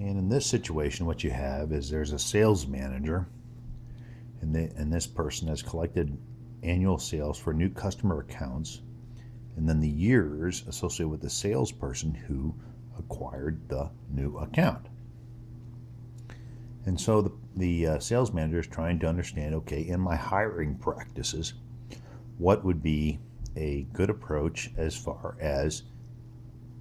And in this situation, what you have is there's a sales manager, and this person has collected annual sales for new customer accounts, and then the years associated with the salesperson who acquired the new account. And so the sales manager is trying to understand, okay, in my hiring practices, what would be a good approach as far as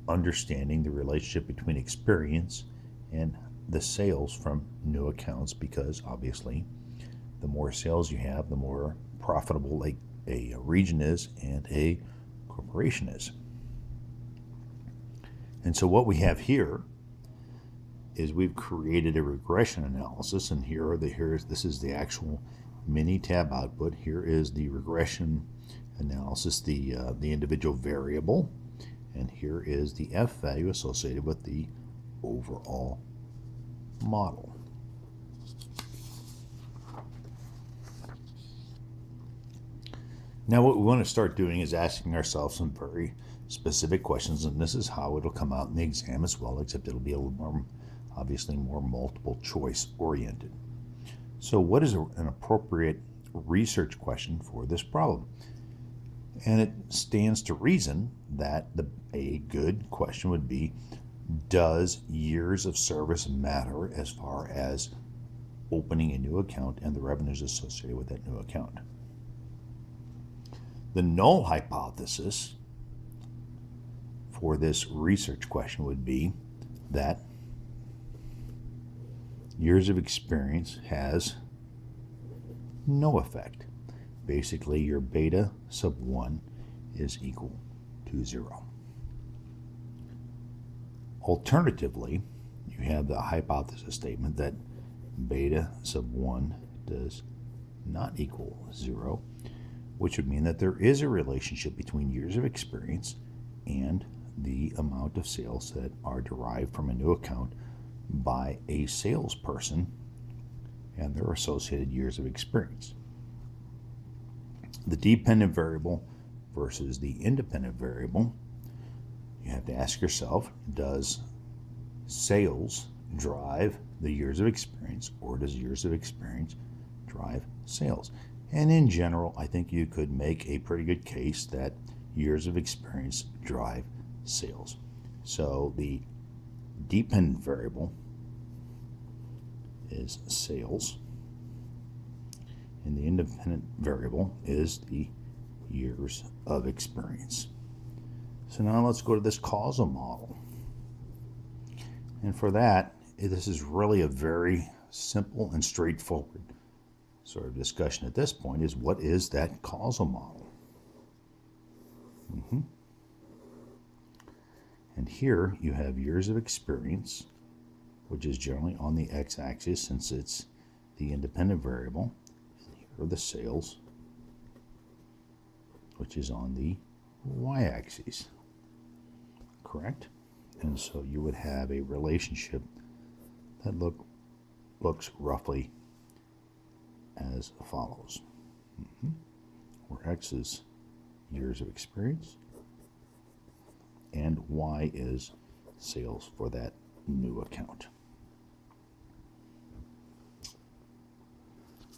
understanding the relationship between experience and the sales from new accounts, because obviously the more sales you have, the more profitable a region is and a corporation is. And so what we have here is we've created a regression analysis, and this is the actual mini tab output. Here is the regression analysis, the individual variable, and here is the F value associated with the overall model. Now what we want to start doing is asking ourselves some very specific questions, and this is how it'll come out in the exam as well, except it'll be a little more, obviously more multiple choice oriented. So what is an appropriate research question for this problem? And it stands to reason that a good question would be, does years of service matter as far as opening a new account and the revenues associated with that new account? The null hypothesis for this research question would be that years of experience has no effect. Basically, your beta sub 1 is equal to 0. Alternatively, you have the hypothesis statement that beta sub 1 does not equal 0, which would mean that there is a relationship between years of experience and the amount of sales that are derived from a new account by a salesperson and their associated years of experience. The dependent variable versus the independent variable, you have to ask yourself, does sales drive the years of experience, or does years of experience drive sales? And in general, I think you could make a pretty good case that years of experience drive sales. So the dependent variable is sales, and the independent variable is the years of experience. So now let's go to this causal model. And for that, this is really a very simple and straightforward sort of discussion at this point, is what is that causal model? And here you have years of experience, which is generally on the x-axis since it's the independent variable. And here are the sales, which is on the y-axis, correct? And so you would have a relationship that looks roughly as follows, where x is years of experience and y is sales for that new account.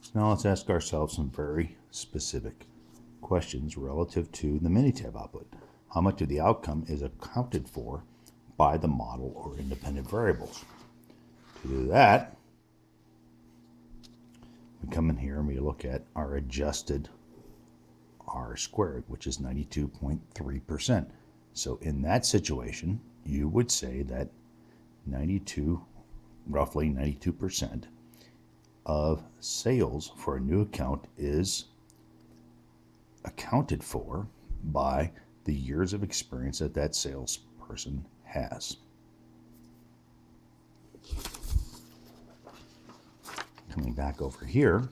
So now let's ask ourselves some very specific questions relative to the Minitab output. How much of the outcome is accounted for by the model or independent variables? To do that, we come in here and we look at our adjusted R squared, which is 92.3%. So in that situation, you would say that roughly 92% of sales for a new account is accounted for by the years of experience that that salesperson has. Coming back over here,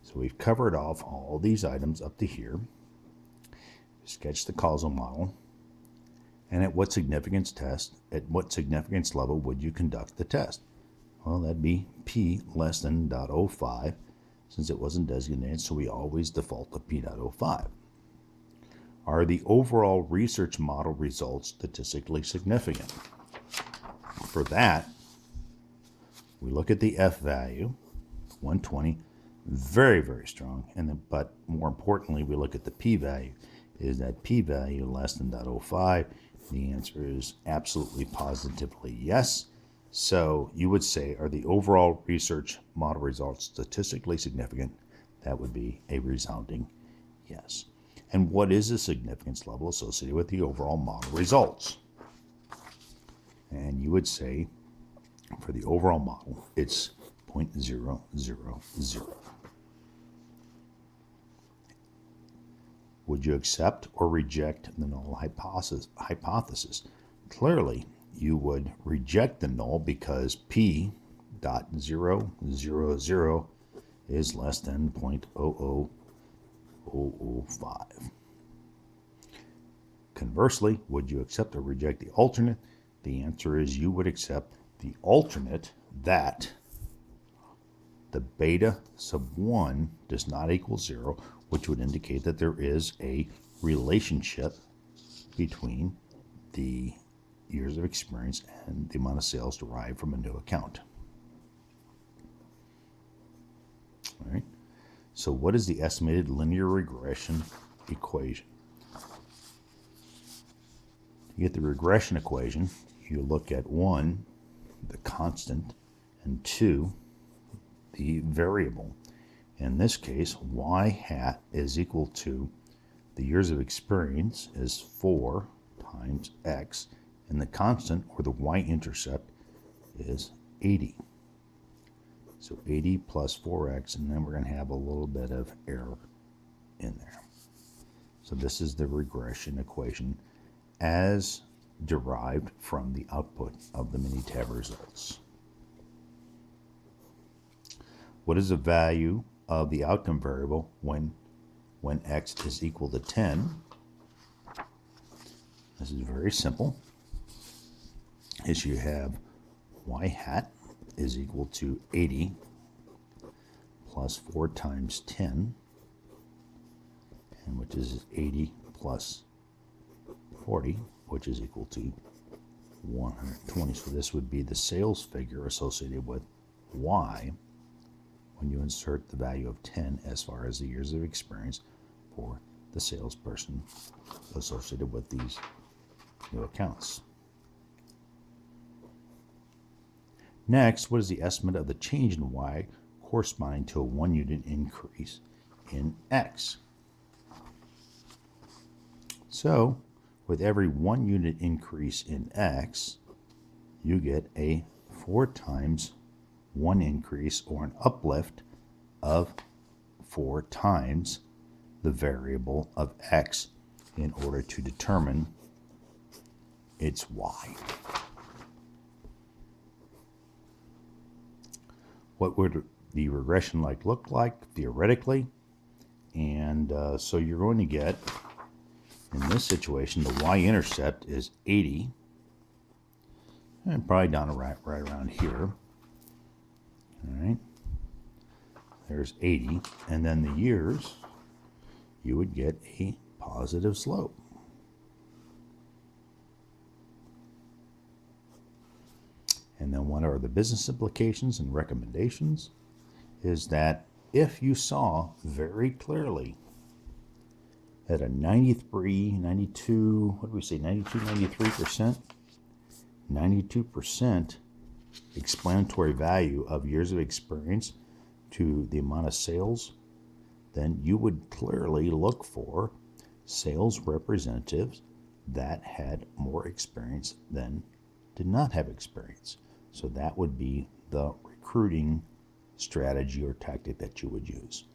so we've covered off all these items up to here. Sketch the causal model, and at what significance level would you conduct the test? Well, that'd be p less than 0.05, since it wasn't designated, so we always default to p.05. Are the overall research model results statistically significant? for that, we look at the F value, 120, very, very strong. But more importantly, we look at the P value. Is that P value less than 0.05? The answer is absolutely positively yes. So you would say, are the overall research model results statistically significant? That would be a resounding yes. And what is the significance level associated with the overall model results? And you would say, for the overall model, it's 0.000. Would you accept or reject the null hypothesis? Clearly, you would reject the null because p.000 is less than 0.00005. Conversely, would you accept or reject the alternate? The answer is you would accept the alternate that the beta sub 1 does not equal 0, which would indicate that there is a relationship between the years of experience and the amount of sales derived from a new account. All right. So what is the estimated linear regression equation? To get the regression equation, you look at 1, the constant, and 2, the variable. In this case, y hat is equal to the years of experience is 4 times x, and the constant, or the y-intercept, is 80. So 80 plus 4x, and then we're going to have a little bit of error in there. So this is the regression equation as derived from the output of the Minitab results. What is the value of the outcome variable when x is equal to 10? This is very simple. Is you have y hat is equal to 80 plus 4 times 10, and which is 80 plus 40, which is equal to 120. So this would be the sales figure associated with y when you insert the value of 10 as far as the years of experience for the salesperson associated with these new accounts. Next, what is the estimate of the change in y corresponding to a 1 unit increase in x? So, with every 1 unit increase in x, you get a 4 times 1 increase, or an uplift of 4 times the variable of x in order to determine its y. What would the regression look like theoretically? And so you're going to get, in this situation, the y-intercept is 80, and probably down right around here. All right, there's 80, and then the years, you would get a positive slope. And then what are the business implications and recommendations? Is that if you saw very clearly at a 93, 92, what do we say, 92, 93%? 92% explanatory value of years of experience to the amount of sales, then you would clearly look for sales representatives that had more experience than did not have experience. So that would be the recruiting strategy or tactic that you would use.